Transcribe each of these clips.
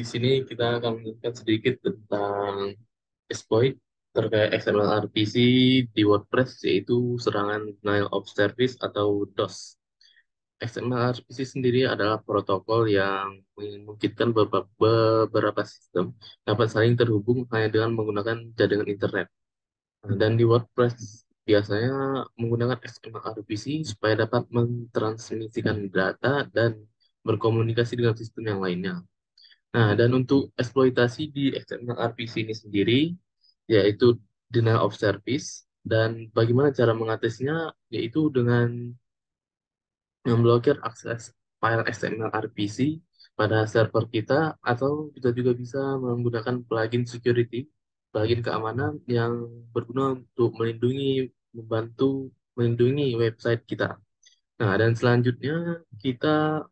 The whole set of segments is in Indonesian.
Di sini kita akan melihat sedikit tentang exploit terkait XML RPC di WordPress, yaitu serangan denial of service atau DOS. XML RPC sendiri adalah protokol yang memungkinkan beberapa sistem dapat saling terhubung hanya dengan menggunakan jaringan internet. Dan di WordPress biasanya menggunakan XML RPC supaya dapat mentransmisikan data dan berkomunikasi dengan sistem yang lainnya. Nah, dan untuk eksploitasi di XML RPC ini sendiri, yaitu denial of service, dan bagaimana cara mengatasinya, yaitu dengan memblokir akses file XML RPC pada server kita, atau kita juga bisa menggunakan plugin security, plugin keamanan yang berguna untuk membantu melindungi website kita. Nah, dan selanjutnya kita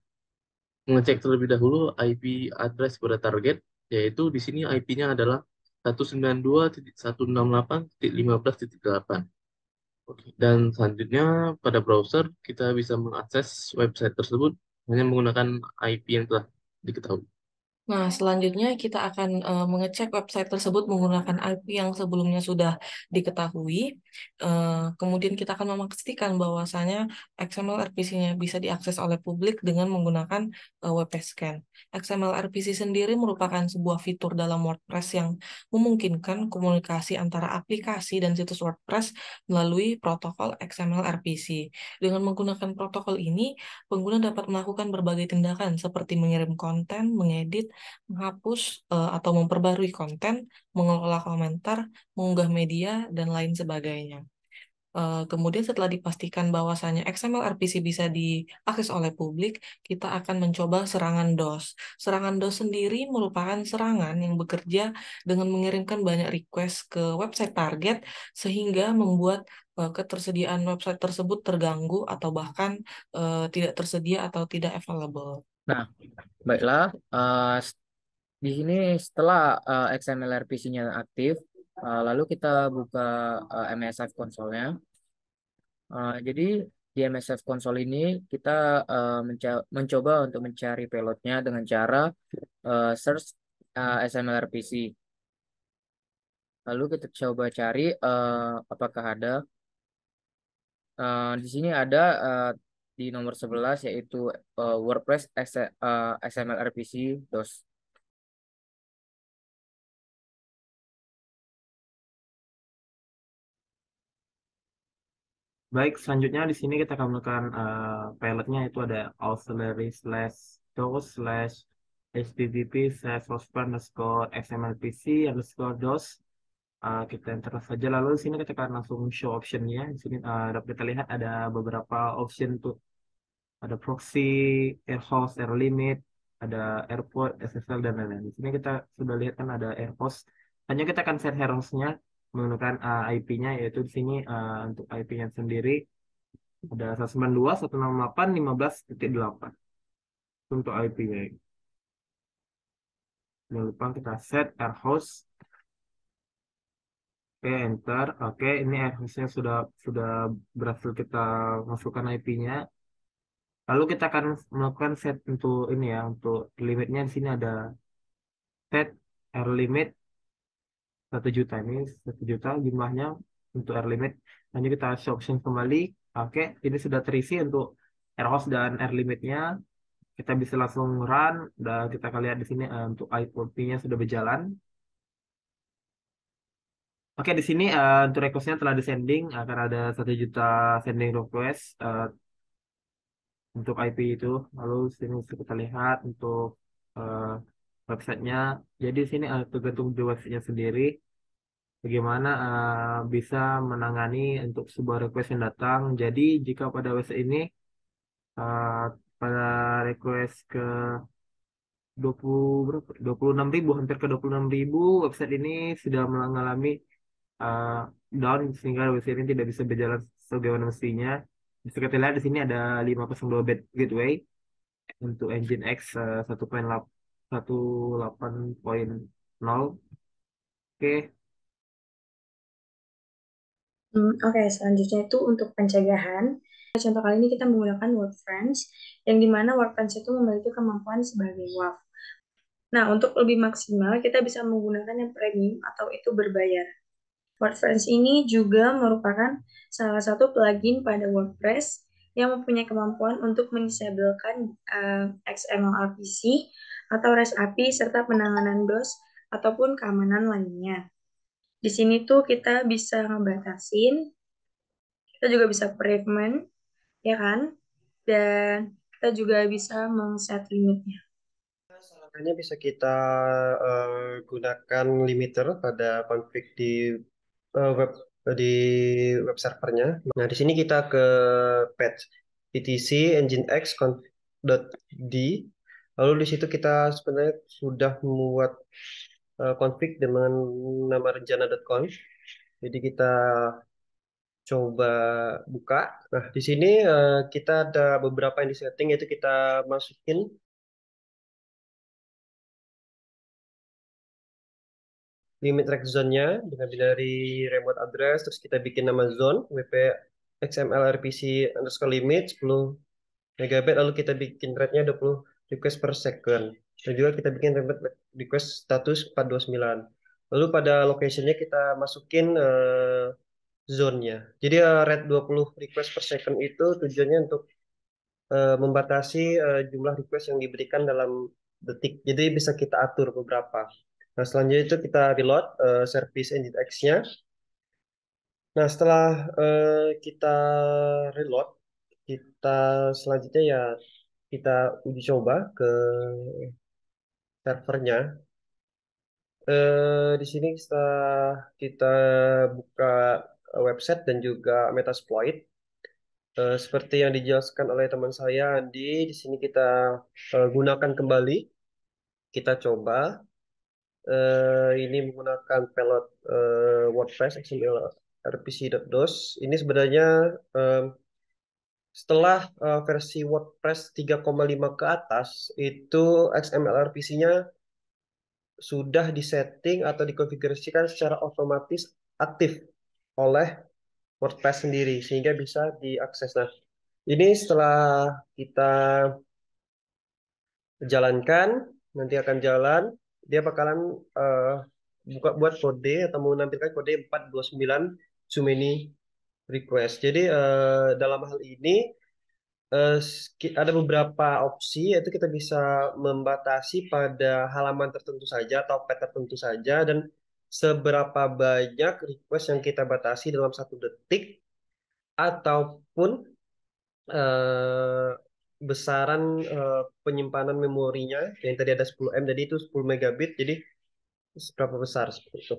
mengecek terlebih dahulu IP address pada target, yaitu di sini IP-nya adalah 192.168.15.8. Oke. Dan selanjutnya pada browser kita bisa mengakses website tersebut hanya menggunakan IP yang telah diketahui. Nah, selanjutnya kita akan mengecek website tersebut menggunakan IP yang sebelumnya sudah diketahui. Kemudian kita akan memastikan bahwasanya XML RPC-nya bisa diakses oleh publik dengan menggunakan WP Scan. XML RPC sendiri merupakan sebuah fitur dalam WordPress yang memungkinkan komunikasi antara aplikasi dan situs WordPress melalui protokol XML RPC. Dengan menggunakan protokol ini, pengguna dapat melakukan berbagai tindakan seperti mengirim konten, mengedit, menghapus atau memperbarui konten, mengelola komentar, mengunggah media, dan lain sebagainya. Kemudian setelah dipastikan bahwasannya XML RPC bisa diakses oleh publik, kita akan mencoba serangan DOS. Serangan DOS sendiri merupakan serangan yang bekerja dengan mengirimkan banyak request ke website target sehingga membuat ketersediaan website tersebut terganggu atau bahkan tidak tersedia atau tidak available. Nah, baiklah. Di sini setelah XML RPC-nya aktif, lalu kita buka MSF konsolnya. Jadi di MSF konsol ini kita mencoba untuk mencari payloadnya dengan cara search XML RPC. Lalu kita coba cari apakah ada. Di sini ada di nomor 11 yaitu WordPress XML RPC DOS. Baik, selanjutnya di sini kita akan melakukan pilotnya itu ada auxiliary slash dos slash http slash hostbar underscore xmlpc underscore dos. Kita enter saja, lalu di sini kita akan langsung show optionnya. Di sini dapat kita lihat ada beberapa option tuh, ada proxy, air host, air limit, ada airport, SSL, dan lain-lain. Di sini kita sudah lihat kan ada air host. Hanya kita akan set air hostnya menggunakan IP-nya, yaitu di sini untuk IP-nya sendiri ada 192.168.15.8 untuk IP-nya. Jangan lupa kita set air host. Oke, enter. Oke, ini air hostnya sudah berhasil kita masukkan IP-nya. Lalu kita akan melakukan set untuk ini ya, untuk limitnya di sini ada set air limit 1 juta. Ini 1 juta jumlahnya untuk air limit. Lanjut kita show option kembali. Oke, ini sudah terisi untuk air host dan air limitnya. Kita bisa langsung run. Dan kita akan lihat di sini untuk IP-nya sudah berjalan. Oke, di sini untuk requestnya telah di-sending. Akan ada 1 juta sending request untuk IP itu. Lalu di sini bisa kita lihat untuk eh, websitenya. Jadi di sini tergantung di websitenya sendiri bagaimana bisa menangani untuk sebuah request yang datang. Jadi jika pada website ini eh, pada request ke 20 berapa? 26.000, hampir ke 26.000, website ini sudah mengalami eh, down sehingga website ini tidak bisa berjalan sebagaimana mestinya. Bisa kita lihat di sini ada 502 bit gateway untuk Nginx 1.18.0. Oke. Oke, selanjutnya itu untuk pencegahan. Contoh kali ini kita menggunakan WordFence, yang dimana WordFence itu memiliki kemampuan sebagai WAF. Nah, untuk lebih maksimal, kita bisa menggunakan yang premium atau itu berbayar. WordPress ini juga merupakan salah satu plugin pada WordPress yang mempunyai kemampuan untuk mendisablekan XML RPC atau REST API serta penanganan DOS ataupun keamanan lainnya. Di sini tuh kita bisa ngebatasin, kita juga bisa prevent, ya kan? Dan kita juga bisa men-set limitnya. Hanya bisa kita gunakan limiter pada config di web di web servernya. Nah, di sini kita ke patch etc nginx.d. Lalu di situ kita sebenarnya sudah membuat config dengan nama rencana.conf. Jadi kita coba buka. Nah, di sini kita ada beberapa yang disetting, yaitu kita masukin limit rect zone-nya dengan binary remote address, terus kita bikin nama zone wp xml rpc underscore limit 10 megabyte, lalu kita bikin rate-nya 20 request per second, dan juga kita bikin remote request status 429. Lalu pada location-nya kita masukin zone-nya. Jadi rate 20 request per second itu tujuannya untuk membatasi jumlah request yang diberikan dalam detik. Jadi bisa kita atur beberapa. Nah, selanjutnya itu kita reload service nginx-nya. Nah, setelah kita reload, kita selanjutnya ya kita uji coba ke servernya. Di sini setelah kita buka website dan juga Metasploit, seperti yang dijelaskan oleh teman saya Andi, di sini kita gunakan kembali. Kita coba ini menggunakan payload WordPress XML rpc.dos. Ini sebenarnya setelah versi WordPress 3,5 ke atas, itu XML RPC-nya sudah disetting atau dikonfigurasikan secara otomatis aktif oleh WordPress sendiri, sehingga bisa diakses. Nah, ini setelah kita jalankan, nanti akan jalan, dia bakalan buat kode atau menampilkan kode 429 too many request. Jadi dalam hal ini ada beberapa opsi, yaitu kita bisa membatasi pada halaman tertentu saja atau pet tertentu saja, dan seberapa banyak request yang kita batasi dalam 1 detik, ataupun eh, besaran penyimpanan memorinya yang tadi ada 10 M, jadi itu 10 megabit, jadi seberapa besar seperti itu.